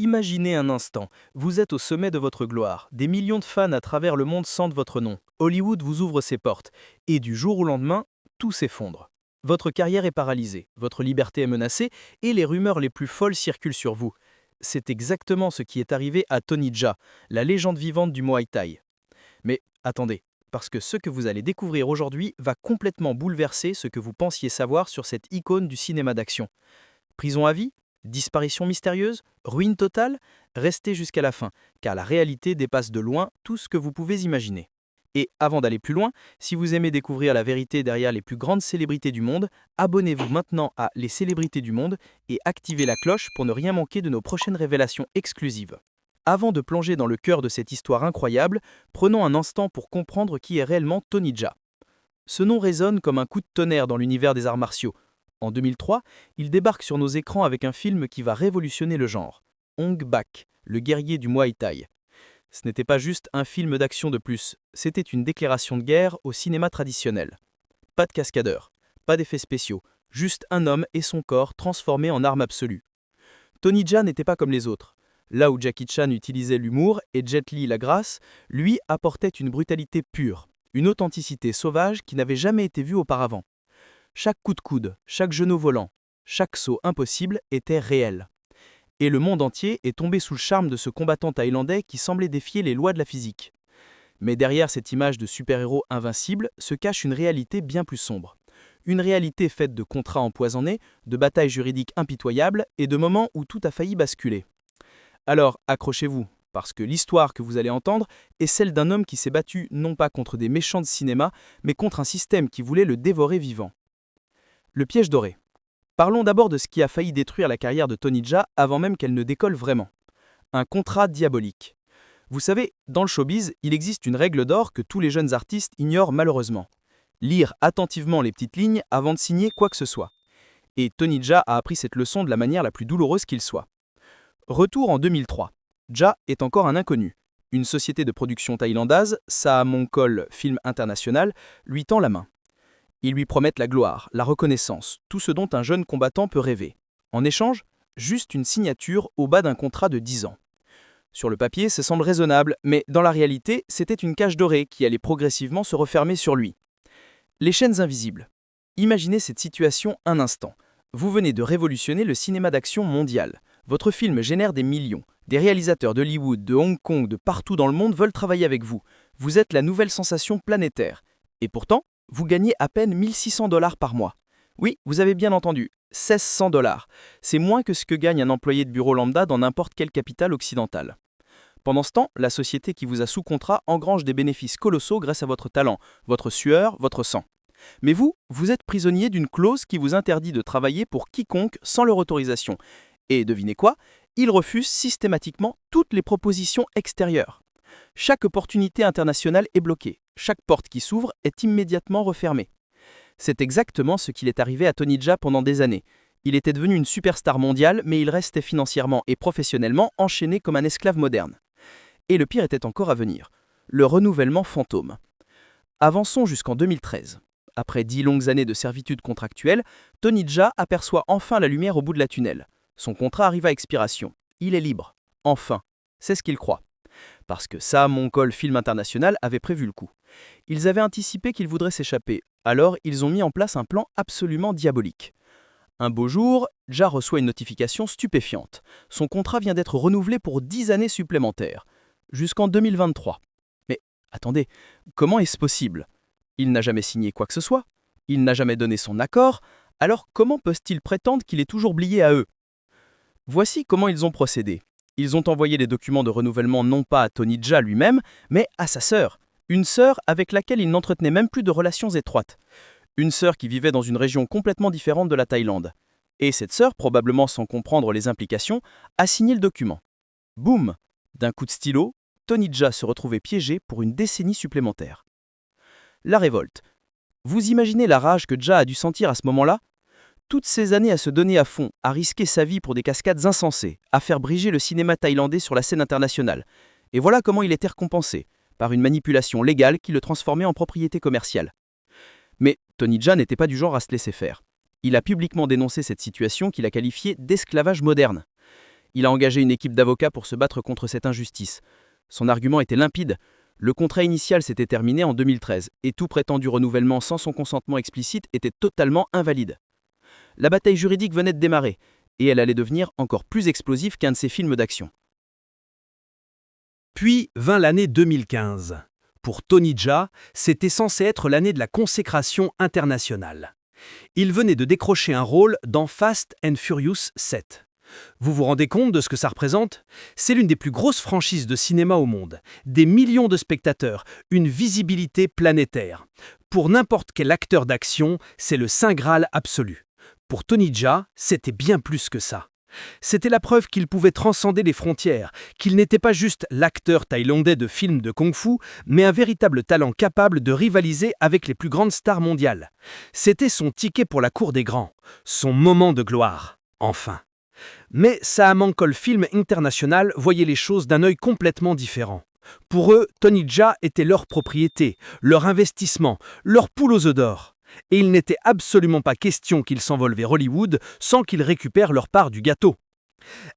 Imaginez un instant, vous êtes au sommet de votre gloire, des millions de fans à travers le monde sentent votre nom, Hollywood vous ouvre ses portes, et du jour au lendemain, tout s'effondre. Votre carrière est paralysée, votre liberté est menacée, et les rumeurs les plus folles circulent sur vous. C'est exactement ce qui est arrivé à Tony Jaa, la légende vivante du Muay Thai. Mais attendez, parce que ce que vous allez découvrir aujourd'hui va complètement bouleverser ce que vous pensiez savoir sur cette icône du cinéma d'action. Prison à vie? Disparition mystérieuse? Ruine totale? Restez jusqu'à la fin, car la réalité dépasse de loin tout ce que vous pouvez imaginer. Et avant d'aller plus loin, si vous aimez découvrir la vérité derrière les plus grandes célébrités du monde, abonnez-vous maintenant à Les Célébrités du Monde et activez la cloche pour ne rien manquer de nos prochaines révélations exclusives. Avant de plonger dans le cœur de cette histoire incroyable, prenons un instant pour comprendre qui est réellement Tony Jaa. Ce nom résonne comme un coup de tonnerre dans l'univers des arts martiaux. En 2003, il débarque sur nos écrans avec un film qui va révolutionner le genre. Ong Bak, le guerrier du Muay Thai. Ce n'était pas juste un film d'action de plus, c'était une déclaration de guerre au cinéma traditionnel. Pas de cascadeur, pas d'effets spéciaux, juste un homme et son corps transformés en arme absolue. Tony Jaa n'était pas comme les autres. Là où Jackie Chan utilisait l'humour et Jet Li la grâce, lui apportait une brutalité pure, une authenticité sauvage qui n'avait jamais été vue auparavant. Chaque coup de coude, chaque genou volant, chaque saut impossible était réel. Et le monde entier est tombé sous le charme de ce combattant thaïlandais qui semblait défier les lois de la physique. Mais derrière cette image de super-héros invincible se cache une réalité bien plus sombre. Une réalité faite de contrats empoisonnés, de batailles juridiques impitoyables et de moments où tout a failli basculer. Alors accrochez-vous, parce que l'histoire que vous allez entendre est celle d'un homme qui s'est battu non pas contre des méchants de cinéma, mais contre un système qui voulait le dévorer vivant. Le piège doré. Parlons d'abord de ce qui a failli détruire la carrière de Tony Jaa avant même qu'elle ne décolle vraiment. Un contrat diabolique. Vous savez, dans le showbiz, il existe une règle d'or que tous les jeunes artistes ignorent malheureusement. Lire attentivement les petites lignes avant de signer quoi que ce soit. Et Tony Jaa a appris cette leçon de la manière la plus douloureuse qu'il soit. Retour en 2003. Jaa est encore un inconnu. Une société de production thaïlandaise, Saamongkol Film International, lui tend la main. Ils lui promettent la gloire, la reconnaissance, tout ce dont un jeune combattant peut rêver. En échange, juste une signature au bas d'un contrat de 10 ans. Sur le papier, ça semble raisonnable, mais dans la réalité, c'était une cage dorée qui allait progressivement se refermer sur lui. Les chaînes invisibles. Imaginez cette situation un instant. Vous venez de révolutionner le cinéma d'action mondial. Votre film génère des millions. Des réalisateurs d'Hollywood, de Hong Kong, de partout dans le monde veulent travailler avec vous. Vous êtes la nouvelle sensation planétaire. Et pourtant, vous gagnez à peine 1600 $ par mois. Oui, vous avez bien entendu, 1600 $. C'est moins que ce que gagne un employé de bureau lambda dans n'importe quelle capitale occidentale. Pendant ce temps, la société qui vous a sous contrat engrange des bénéfices colossaux grâce à votre talent, votre sueur, votre sang. Mais vous, vous êtes prisonnier d'une clause qui vous interdit de travailler pour quiconque sans leur autorisation. Et devinez quoi? Ils refusent systématiquement toutes les propositions extérieures. Chaque opportunité internationale est bloquée. Chaque porte qui s'ouvre est immédiatement refermée. C'est exactement ce qu'il est arrivé à Tony Jaa pendant des années. Il était devenu une superstar mondiale, mais il restait financièrement et professionnellement enchaîné comme un esclave moderne. Et le pire était encore à venir, le renouvellement fantôme. Avançons jusqu'en 2013. Après 10 longues années de servitude contractuelle, Tony Jaa aperçoit enfin la lumière au bout de la tunnel. Son contrat arrive à expiration. Il est libre. Enfin. C'est ce qu'il croit. Parce que Saamongkol Film International avait prévu le coup. Ils avaient anticipé qu'il voudrait s'échapper, alors ils ont mis en place un plan absolument diabolique. Un beau jour, Jaa reçoit une notification stupéfiante. Son contrat vient d'être renouvelé pour 10 années supplémentaires, jusqu'en 2023. Mais attendez, comment est-ce possible? Il n'a jamais signé quoi que ce soit, il n'a jamais donné son accord, alors comment peuvent-ils prétendre qu'il est toujours lié à eux? Voici comment ils ont procédé. Ils ont envoyé les documents de renouvellement non pas à Tony Jaa lui-même, mais à sa sœur. Une sœur avec laquelle il n'entretenait même plus de relations étroites. Une sœur qui vivait dans une région complètement différente de la Thaïlande. Et cette sœur, probablement sans comprendre les implications, a signé le document. Boum! D'un coup de stylo, Tony Jaa se retrouvait piégé pour une décennie supplémentaire. La révolte. Vous imaginez la rage que Jaa a dû sentir à ce moment-là? Toutes ces années à se donner à fond, à risquer sa vie pour des cascades insensées, à faire briger le cinéma thaïlandais sur la scène internationale. Et voilà comment il était récompensé, par une manipulation légale qui le transformait en propriété commerciale. Mais Tony Jaa n'était pas du genre à se laisser faire. Il a publiquement dénoncé cette situation qu'il a qualifiée d'esclavage moderne. Il a engagé une équipe d'avocats pour se battre contre cette injustice. Son argument était limpide. Le contrat initial s'était terminé en 2013 et tout prétendu renouvellement sans son consentement explicite était totalement invalide. La bataille juridique venait de démarrer et elle allait devenir encore plus explosive qu'un de ses films d'action. Puis vint l'année 2015. Pour Tony Jaa, c'était censé être l'année de la consécration internationale. Il venait de décrocher un rôle dans Fast and Furious 7. Vous vous rendez compte de ce que ça représente? C'est l'une des plus grosses franchises de cinéma au monde. Des millions de spectateurs, une visibilité planétaire. Pour n'importe quel acteur d'action, c'est le saint Graal absolu. Pour Tony Jaa, c'était bien plus que ça. C'était la preuve qu'il pouvait transcender les frontières, qu'il n'était pas juste l'acteur thaïlandais de films de kung-fu, mais un véritable talent capable de rivaliser avec les plus grandes stars mondiales. C'était son ticket pour la cour des grands, son moment de gloire, enfin. Mais Saamankhol Film International voyait les choses d'un œil complètement différent. Pour eux, Tony Jaa était leur propriété, leur investissement, leur poule aux œufs d'or. Et il n'était absolument pas question qu'ils s'envolent vers Hollywood sans qu'ils récupèrent leur part du gâteau.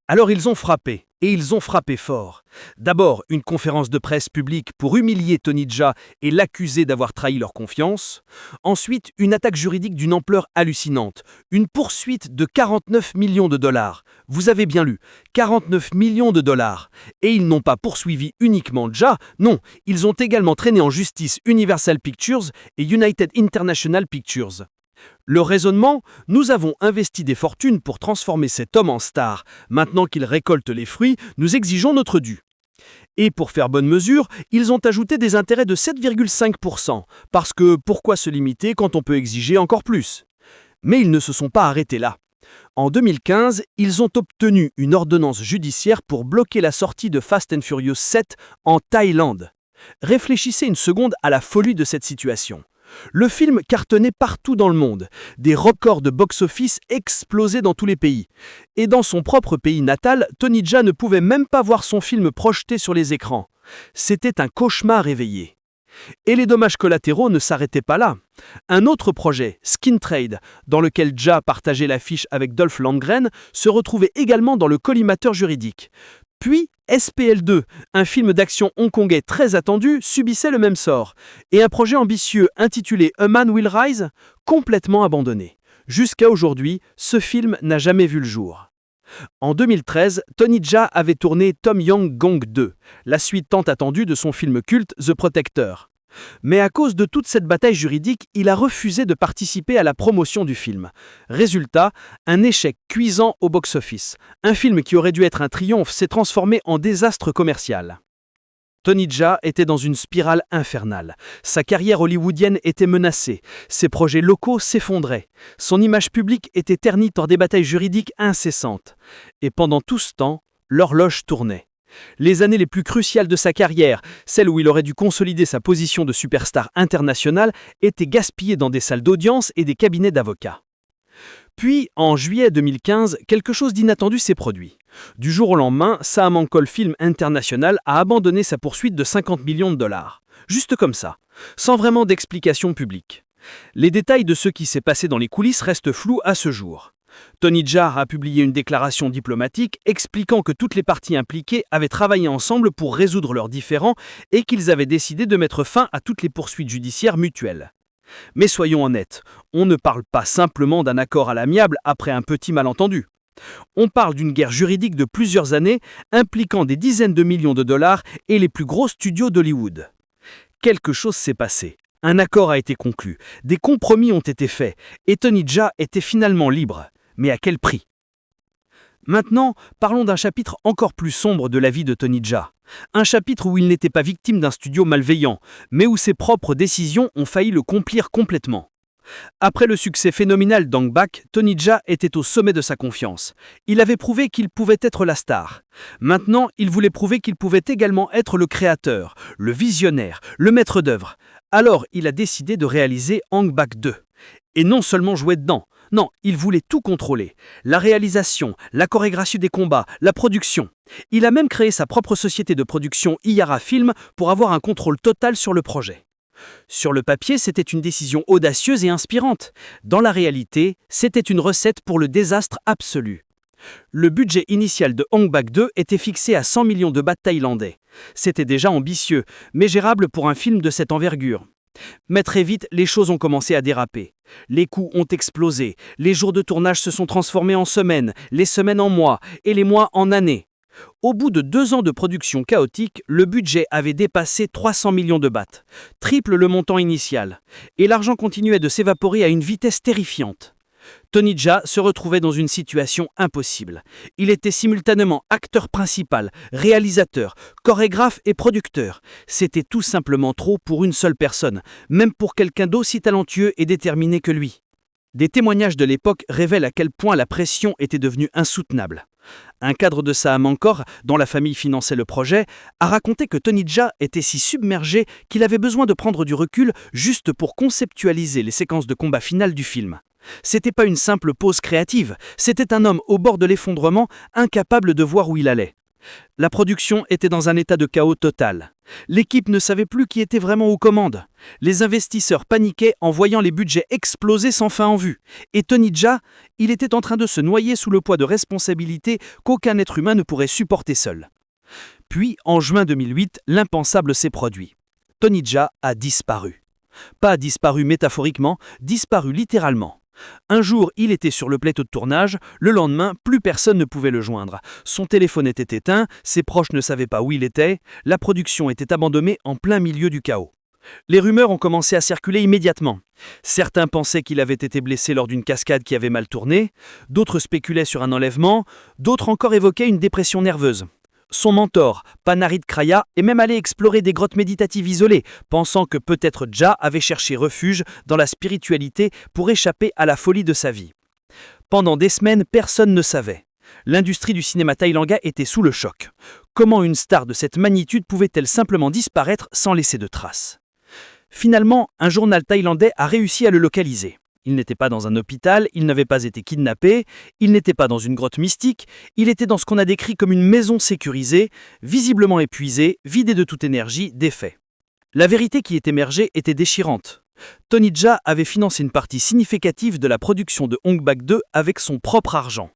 Alors ils ont frappé, et ils ont frappé fort. D'abord, une conférence de presse publique pour humilier Tony Jaa et l'accuser d'avoir trahi leur confiance. Ensuite, une attaque juridique d'une ampleur hallucinante. Une poursuite de 49 millions de dollars. Vous avez bien lu, 49 millions de dollars. Et ils n'ont pas poursuivi uniquement Jaa, non, ils ont également traîné en justice Universal Pictures et United International Pictures. Le raisonnement, nous avons investi des fortunes pour transformer cet homme en star. Maintenant qu'il récolte les fruits, nous exigeons notre dû. Et pour faire bonne mesure, ils ont ajouté des intérêts de 7,5%, parce que pourquoi se limiter quand on peut exiger encore plus? Mais ils ne se sont pas arrêtés là. En 2015, ils ont obtenu une ordonnance judiciaire pour bloquer la sortie de Fast and Furious 7 en Thaïlande. Réfléchissez une seconde à la folie de cette situation. Le film cartonnait partout dans le monde, des records de box-office explosaient dans tous les pays. Et dans son propre pays natal, Tony Jaa ne pouvait même pas voir son film projeté sur les écrans. C'était un cauchemar éveillé. Et les dommages collatéraux ne s'arrêtaient pas là. Un autre projet, Skin Trade, dans lequel Jaa partageait l'affiche avec Dolph Lundgren, se retrouvait également dans le collimateur juridique. Puis, SPL2, un film d'action hongkongais très attendu, subissait le même sort. Et un projet ambitieux intitulé A Man Will Rise, complètement abandonné. Jusqu'à aujourd'hui, ce film n'a jamais vu le jour. En 2013, Tony Jaa avait tourné Tom Yum Goong 2, la suite tant attendue de son film culte The Protector. Mais à cause de toute cette bataille juridique, il a refusé de participer à la promotion du film. Résultat, un échec cuisant au box-office. Un film qui aurait dû être un triomphe s'est transformé en désastre commercial. Tony Jaa était dans une spirale infernale. Sa carrière hollywoodienne était menacée. Ses projets locaux s'effondraient. Son image publique était ternie par des batailles juridiques incessantes. Et pendant tout ce temps, l'horloge tournait. Les années les plus cruciales de sa carrière, celles où il aurait dû consolider sa position de superstar internationale, étaient gaspillées dans des salles d'audience et des cabinets d'avocats. Puis, en juillet 2015, quelque chose d'inattendu s'est produit. Du jour au lendemain, Saamankhol Film International a abandonné sa poursuite de 50 millions de dollars. Juste comme ça, sans vraiment d'explication publique. Les détails de ce qui s'est passé dans les coulisses restent flous à ce jour. Tony Jaa a publié une déclaration diplomatique expliquant que toutes les parties impliquées avaient travaillé ensemble pour résoudre leurs différends et qu'ils avaient décidé de mettre fin à toutes les poursuites judiciaires mutuelles. Mais soyons honnêtes, on ne parle pas simplement d'un accord à l'amiable après un petit malentendu. On parle d'une guerre juridique de plusieurs années impliquant des dizaines de millions de dollars et les plus gros studios d'Hollywood. Quelque chose s'est passé. Un accord a été conclu, des compromis ont été faits et Tony Jaa était finalement libre. Mais à quel prix? Maintenant, parlons d'un chapitre encore plus sombre de la vie de Tony Jaa. Un chapitre où il n'était pas victime d'un studio malveillant, mais où ses propres décisions ont failli le complir complètement. Après le succès phénoménal d'Hong Bak, Tony Jaa était au sommet de sa confiance. Il avait prouvé qu'il pouvait être la star. Maintenant, il voulait prouver qu'il pouvait également être le créateur, le visionnaire, le maître d'œuvre. Alors, il a décidé de réaliser Hong Bak 2. Et non seulement jouer dedans. Non, il voulait tout contrôler. La réalisation, la chorégraphie des combats, la production. Il a même créé sa propre société de production Iara Film pour avoir un contrôle total sur le projet. Sur le papier, c'était une décision audacieuse et inspirante. Dans la réalité, c'était une recette pour le désastre absolu. Le budget initial de Ong Bak 2 était fixé à 100 millions de bahts thaïlandais. C'était déjà ambitieux, mais gérable pour un film de cette envergure. Mais très vite, les choses ont commencé à déraper. Les coûts ont explosé, les jours de tournage se sont transformés en semaines, les semaines en mois et les mois en années. Au bout de 2 ans de production chaotique, le budget avait dépassé 300 millions de bahts, triple le montant initial, et l'argent continuait de s'évaporer à une vitesse terrifiante. Tony Jaa se retrouvait dans une situation impossible. Il était simultanément acteur principal, réalisateur, chorégraphe et producteur. C'était tout simplement trop pour une seule personne, même pour quelqu'un d'aussi talentueux et déterminé que lui. Des témoignages de l'époque révèlent à quel point la pression était devenue insoutenable. Un cadre de Saamankor, dont la famille finançait le projet, a raconté que Tony Jaa était si submergé qu'il avait besoin de prendre du recul juste pour conceptualiser les séquences de combat finales du film. C'était pas une simple pause créative, c'était un homme au bord de l'effondrement, incapable de voir où il allait. La production était dans un état de chaos total. L'équipe ne savait plus qui était vraiment aux commandes. Les investisseurs paniquaient en voyant les budgets exploser sans fin en vue. Et Tony Jaa, il était en train de se noyer sous le poids de responsabilités qu'aucun être humain ne pourrait supporter seul. Puis, en juin 2008, l'impensable s'est produit. Tony Jaa a disparu. Pas disparu métaphoriquement, disparu littéralement. Un jour, il était sur le plateau de tournage, le lendemain, plus personne ne pouvait le joindre. Son téléphone était éteint, ses proches ne savaient pas où il était, la production était abandonnée en plein milieu du chaos. Les rumeurs ont commencé à circuler immédiatement. Certains pensaient qu'il avait été blessé lors d'une cascade qui avait mal tourné, d'autres spéculaient sur un enlèvement, d'autres encore évoquaient une dépression nerveuse. Son mentor, Panarit Kraya, est même allé explorer des grottes méditatives isolées, pensant que peut-être Jaa avait cherché refuge dans la spiritualité pour échapper à la folie de sa vie. Pendant des semaines, personne ne savait. L'industrie du cinéma thaïlandais était sous le choc. Comment une star de cette magnitude pouvait-elle simplement disparaître sans laisser de traces ? Finalement, un journal thaïlandais a réussi à le localiser. Il n'était pas dans un hôpital, il n'avait pas été kidnappé, il n'était pas dans une grotte mystique, il était dans ce qu'on a décrit comme une maison sécurisée, visiblement épuisée, vidée de toute énergie, défait. La vérité qui est émergée était déchirante. Tony Jaa avait financé une partie significative de la production de Ong Bak 2 avec son propre argent.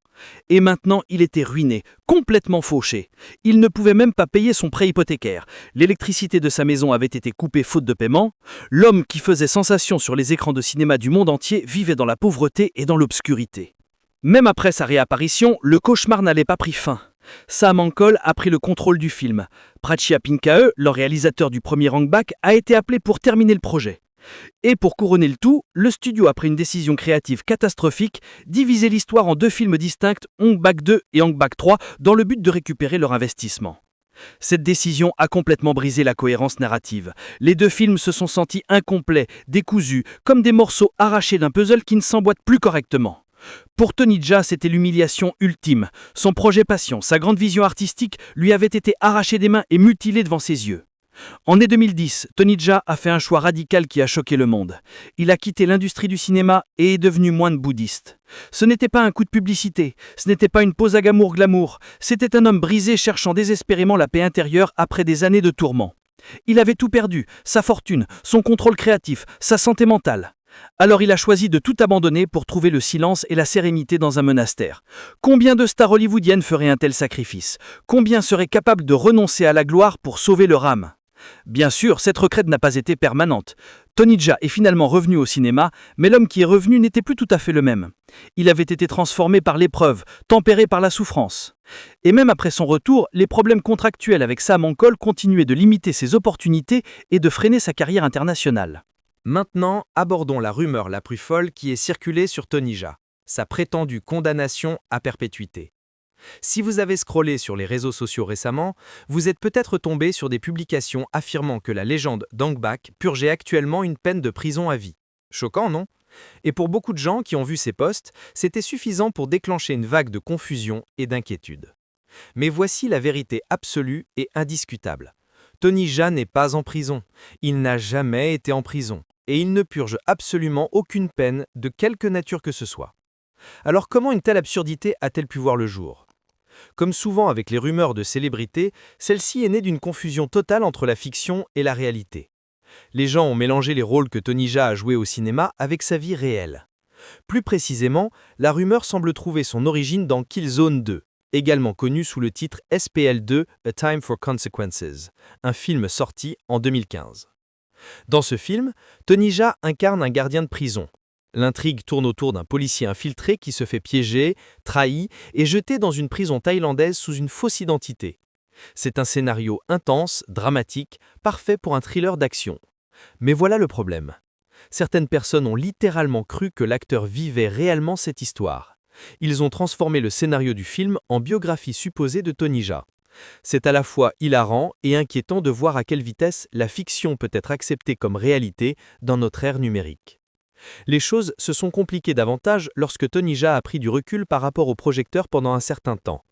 Et maintenant, il était ruiné, complètement fauché. Il ne pouvait même pas payer son prêt hypothécaire. L'électricité de sa maison avait été coupée faute de paiement. L'homme qui faisait sensation sur les écrans de cinéma du monde entier vivait dans la pauvreté et dans l'obscurité. Même après sa réapparition, le cauchemar n'allait pas pris fin. Saamankol a pris le contrôle du film. Prachia Pinkae, le réalisateur du premier Ong Bak, a été appelé pour terminer le projet. Et pour couronner le tout, le studio a pris une décision créative catastrophique, diviser l'histoire en 2 films distincts, Ong Bak 2 et Ong Bak 3, dans le but de récupérer leur investissement. Cette décision a complètement brisé la cohérence narrative. Les 2 films se sont sentis incomplets, décousus, comme des morceaux arrachés d'un puzzle qui ne s'emboîte plus correctement. Pour Tony Jaa, c'était l'humiliation ultime. Son projet passion, sa grande vision artistique, lui avait été arraché des mains et mutilé devant ses yeux. En mai 2010, Tony Jaa a fait un choix radical qui a choqué le monde. Il a quitté l'industrie du cinéma et est devenu moine bouddhiste. Ce n'était pas un coup de publicité, ce n'était pas une pose à glamour, c'était un homme brisé cherchant désespérément la paix intérieure après des années de tourments. Il avait tout perdu, sa fortune, son contrôle créatif, sa santé mentale. Alors il a choisi de tout abandonner pour trouver le silence et la sérénité dans un monastère. Combien de stars hollywoodiennes feraient un tel sacrifice ? Combien seraient capables de renoncer à la gloire pour sauver leur âme ? Bien sûr, cette retraite n'a pas été permanente. Tony Jaa est finalement revenu au cinéma, mais l'homme qui est revenu n'était plus tout à fait le même. Il avait été transformé par l'épreuve, tempéré par la souffrance. Et même après son retour, les problèmes contractuels avec Saamankol continuaient de limiter ses opportunités et de freiner sa carrière internationale. Maintenant, abordons la rumeur la plus folle qui est circulée sur Tony Jaa, sa prétendue condamnation à perpétuité. Si vous avez scrollé sur les réseaux sociaux récemment, vous êtes peut-être tombé sur des publications affirmant que la légende d'Ong Bak purgeait actuellement une peine de prison à vie. Choquant, non ? Et pour beaucoup de gens qui ont vu ces posts, c'était suffisant pour déclencher une vague de confusion et d'inquiétude. Mais voici la vérité absolue et indiscutable. Tony Jaa n'est pas en prison. Il n'a jamais été en prison. Et il ne purge absolument aucune peine de quelque nature que ce soit. Alors comment une telle absurdité a-t-elle pu voir le jour ? Comme souvent avec les rumeurs de célébrités, celle-ci est née d'une confusion totale entre la fiction et la réalité. Les gens ont mélangé les rôles que Tony Jaa a joués au cinéma avec sa vie réelle. Plus précisément, la rumeur semble trouver son origine dans Killzone 2, également connu sous le titre SPL2 A Time for Consequences, un film sorti en 2015. Dans ce film, Tony Jaa incarne un gardien de prison. L'intrigue tourne autour d'un policier infiltré qui se fait piéger, trahi et jeté dans une prison thaïlandaise sous une fausse identité. C'est un scénario intense, dramatique, parfait pour un thriller d'action. Mais voilà le problème. Certaines personnes ont littéralement cru que l'acteur vivait réellement cette histoire. Ils ont transformé le scénario du film en biographie supposée de Tony Jaa. C'est à la fois hilarant et inquiétant de voir à quelle vitesse la fiction peut être acceptée comme réalité dans notre ère numérique. Les choses se sont compliquées davantage lorsque Tony Jaa a pris du recul par rapport au projecteur pendant un certain temps.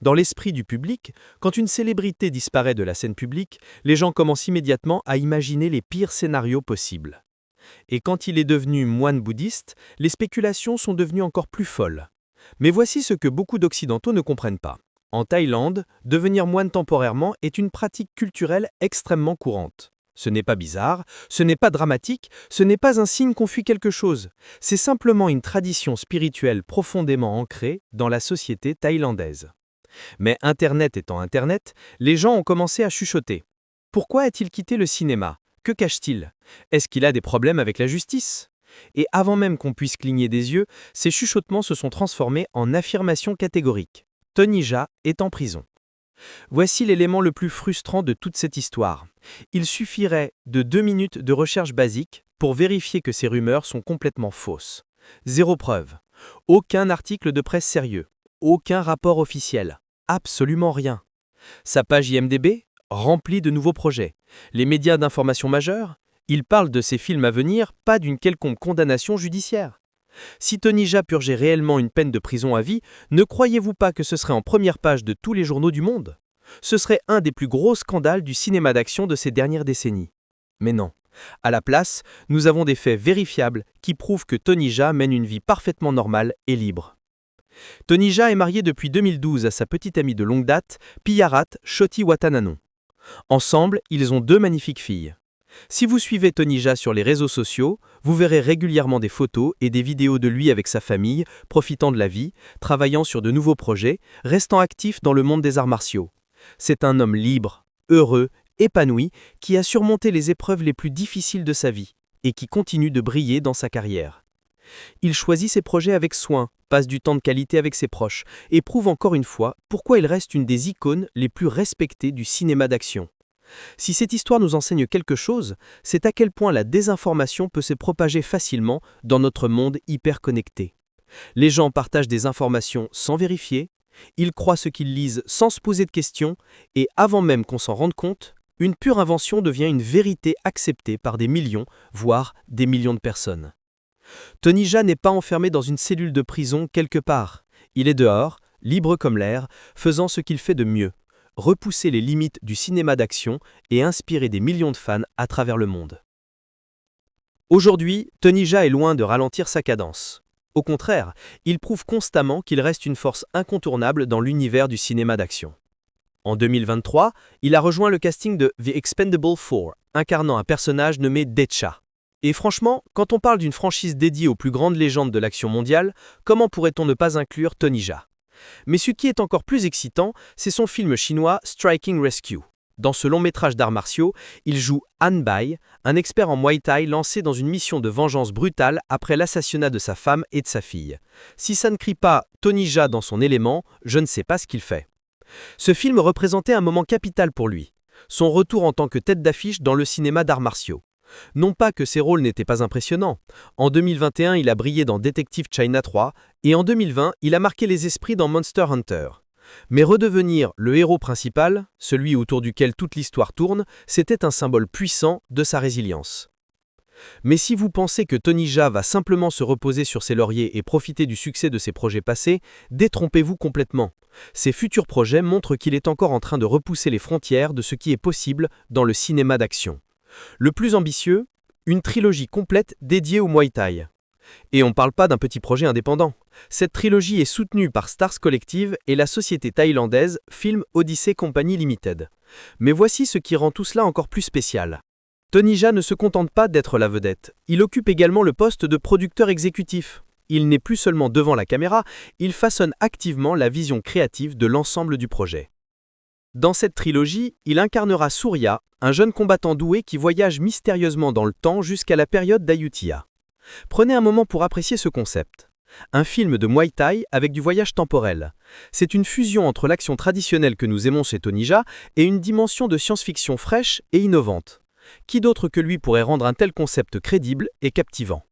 Dans l'esprit du public, quand une célébrité disparaît de la scène publique, les gens commencent immédiatement à imaginer les pires scénarios possibles. Et quand il est devenu moine bouddhiste, les spéculations sont devenues encore plus folles. Mais voici ce que beaucoup d'Occidentaux ne comprennent pas. En Thaïlande, devenir moine temporairement est une pratique culturelle extrêmement courante. Ce n'est pas bizarre, ce n'est pas dramatique, ce n'est pas un signe qu'on fuit quelque chose. C'est simplement une tradition spirituelle profondément ancrée dans la société thaïlandaise. Mais Internet étant Internet, les gens ont commencé à chuchoter. Pourquoi a-t-il quitté le cinéma ? Que cache-t-il ? Est-ce qu'il a des problèmes avec la justice ? Et avant même qu'on puisse cligner des yeux, ces chuchotements se sont transformés en affirmations catégoriques. Tony Jaa est en prison. Voici l'élément le plus frustrant de toute cette histoire. Il suffirait de 2 minutes de recherche basique pour vérifier que ces rumeurs sont complètement fausses. Zéro preuve. Aucun article de presse sérieux. Aucun rapport officiel. Absolument rien. Sa page IMDb remplie de nouveaux projets. Les médias d'information majeurs, ils parlent de ses films à venir, pas d'une quelconque condamnation judiciaire. Si Tony Jaa purgeait réellement une peine de prison à vie, ne croyez-vous pas que ce serait en première page de tous les journaux du monde ? Ce serait un des plus gros scandales du cinéma d'action de ces dernières décennies. Mais non. À la place, nous avons des faits vérifiables qui prouvent que Tony Jaa mène une vie parfaitement normale et libre. Tony Jaa est marié depuis 2012 à sa petite amie de longue date, Piyarat Shoti Watananon. Ensemble, ils ont 2 magnifiques filles. Si vous suivez Tony Jaa sur les réseaux sociaux, vous verrez régulièrement des photos et des vidéos de lui avec sa famille, profitant de la vie, travaillant sur de nouveaux projets, restant actif dans le monde des arts martiaux. C'est un homme libre, heureux, épanoui, qui a surmonté les épreuves les plus difficiles de sa vie et qui continue de briller dans sa carrière. Il choisit ses projets avec soin, passe du temps de qualité avec ses proches et prouve encore une fois pourquoi il reste une des icônes les plus respectées du cinéma d'action. Si cette histoire nous enseigne quelque chose, c'est à quel point la désinformation peut se propager facilement dans notre monde hyper connecté. Les gens partagent des informations sans vérifier, ils croient ce qu'ils lisent sans se poser de questions, et avant même qu'on s'en rende compte, une pure invention devient une vérité acceptée par des millions, voire des millions de personnes. Tony Jaa n'est pas enfermé dans une cellule de prison quelque part. Il est dehors, libre comme l'air, faisant ce qu'il fait de mieux. Repousser les limites du cinéma d'action et inspirer des millions de fans à travers le monde. Aujourd'hui, Tony Jaa est loin de ralentir sa cadence. Au contraire, il prouve constamment qu'il reste une force incontournable dans l'univers du cinéma d'action. En 2023, il a rejoint le casting de The Expendables 4, incarnant un personnage nommé Decha. Et franchement, quand on parle d'une franchise dédiée aux plus grandes légendes de l'action mondiale, comment pourrait-on ne pas inclure Tony Jaa ? Mais ce qui est encore plus excitant, c'est son film chinois Striking Rescue. Dans ce long métrage d'arts martiaux, il joue Han Bai, un expert en Muay Thai lancé dans une mission de vengeance brutale après l'assassinat de sa femme et de sa fille. Si ça ne crie pas Tony Jaa dans son élément, je ne sais pas ce qu'il fait. Ce film représentait un moment capital pour lui, son retour en tant que tête d'affiche dans le cinéma d'arts martiaux. Non pas que ses rôles n'étaient pas impressionnants. En 2021, il a brillé dans Detective China 3 et en 2020, il a marqué les esprits dans Monster Hunter. Mais redevenir le héros principal, celui autour duquel toute l'histoire tourne, c'était un symbole puissant de sa résilience. Mais si vous pensez que Tony Jaa va simplement se reposer sur ses lauriers et profiter du succès de ses projets passés, détrompez-vous complètement. Ses futurs projets montrent qu'il est encore en train de repousser les frontières de ce qui est possible dans le cinéma d'action. Le plus ambitieux, une trilogie complète dédiée au Muay Thai. Et on ne parle pas d'un petit projet indépendant. Cette trilogie est soutenue par Stars Collective et la société thaïlandaise Film Odyssey Company Limited. Mais voici ce qui rend tout cela encore plus spécial. Tony Jaa ne se contente pas d'être la vedette, il occupe également le poste de producteur exécutif. Il n'est plus seulement devant la caméra, il façonne activement la vision créative de l'ensemble du projet. Dans cette trilogie, il incarnera Surya, un jeune combattant doué qui voyage mystérieusement dans le temps jusqu'à la période d'Ayutthaya. Prenez un moment pour apprécier ce concept. Un film de Muay Thai avec du voyage temporel. C'est une fusion entre l'action traditionnelle que nous aimons chez Tony Jaa et une dimension de science-fiction fraîche et innovante. Qui d'autre que lui pourrait rendre un tel concept crédible et captivant?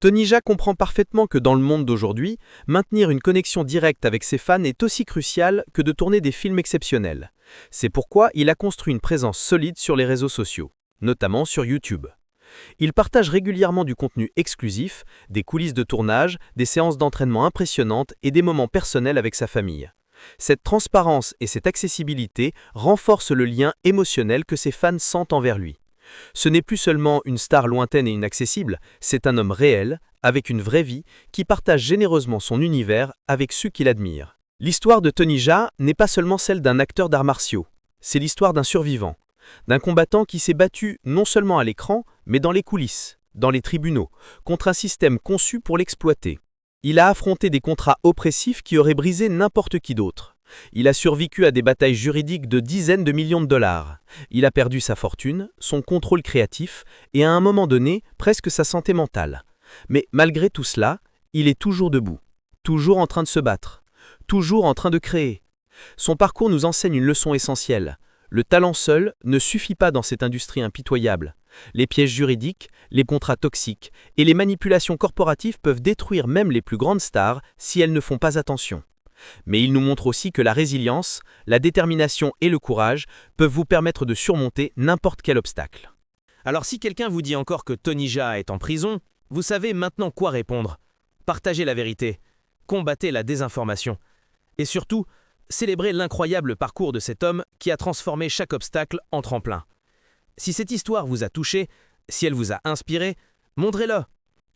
Tony Jaa comprend parfaitement que dans le monde d'aujourd'hui, maintenir une connexion directe avec ses fans est aussi crucial que de tourner des films exceptionnels. C'est pourquoi il a construit une présence solide sur les réseaux sociaux, notamment sur YouTube. Il partage régulièrement du contenu exclusif, des coulisses de tournage, des séances d'entraînement impressionnantes et des moments personnels avec sa famille. Cette transparence et cette accessibilité renforcent le lien émotionnel que ses fans sentent envers lui. Ce n'est plus seulement une star lointaine et inaccessible, c'est un homme réel, avec une vraie vie, qui partage généreusement son univers avec ceux qui l'admirent. L'histoire de Tony Jaa n'est pas seulement celle d'un acteur d'arts martiaux, c'est l'histoire d'un survivant, d'un combattant qui s'est battu non seulement à l'écran, mais dans les coulisses, dans les tribunaux, contre un système conçu pour l'exploiter. Il a affronté des contrats oppressifs qui auraient brisé n'importe qui d'autre. Il a survécu à des batailles juridiques de dizaines de millions de dollars. Il a perdu sa fortune, son contrôle créatif et à un moment donné, presque sa santé mentale. Mais malgré tout cela, il est toujours debout, toujours en train de se battre, toujours en train de créer. Son parcours nous enseigne une leçon essentielle. Le talent seul ne suffit pas dans cette industrie impitoyable. Les pièges juridiques, les contrats toxiques et les manipulations corporatives peuvent détruire même les plus grandes stars si elles ne font pas attention. Mais il nous montre aussi que la résilience, la détermination et le courage peuvent vous permettre de surmonter n'importe quel obstacle. Alors si quelqu'un vous dit encore que Tony Jaa est en prison, vous savez maintenant quoi répondre. Partagez la vérité, combattez la désinformation. Et surtout, célébrez l'incroyable parcours de cet homme qui a transformé chaque obstacle en tremplin. Si cette histoire vous a touché, si elle vous a inspiré, montrez-le.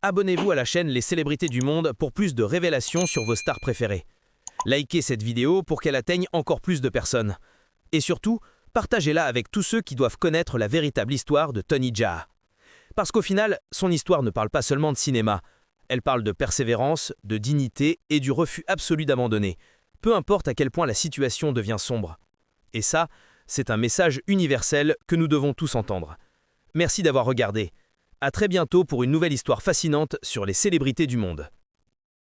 Abonnez-vous à la chaîne Les Célébrités du Monde pour plus de révélations sur vos stars préférées. Likez cette vidéo pour qu'elle atteigne encore plus de personnes. Et surtout, partagez-la avec tous ceux qui doivent connaître la véritable histoire de Tony Jaa. Parce qu'au final, son histoire ne parle pas seulement de cinéma. Elle parle de persévérance, de dignité et du refus absolu d'abandonner, peu importe à quel point la situation devient sombre. Et ça, c'est un message universel que nous devons tous entendre. Merci d'avoir regardé. À très bientôt pour une nouvelle histoire fascinante sur les célébrités du monde.